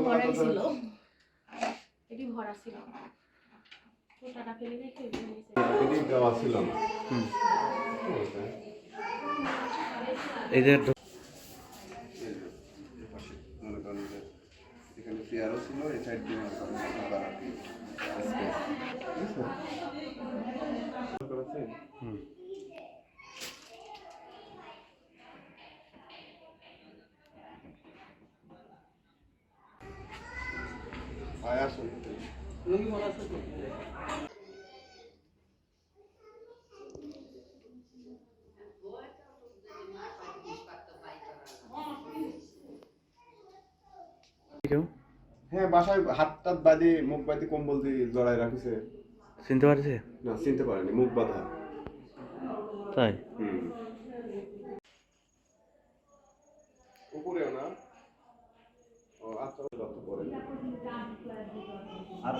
ভরাই ছিল, এটি ভরা ছিল, ওটা ফেলে রেখে এটি দেওয়া ছিল না। এদের মনে করেন যে এখানে চেয়ারও ছিল, এই সাইড দিয়ে মনে করেন আসুন হ্যাঁ, বাসায় হাত টাত বাঁধে, মুখ বাঁধে, কম্বল দিয়ে জড়াই রাখিছে। চিনতে পারছে? না, চিনতে পারেনি, মুখ বাঁধা। তাই? উপরেও না। ও আচ্ছা, যত পরে। আর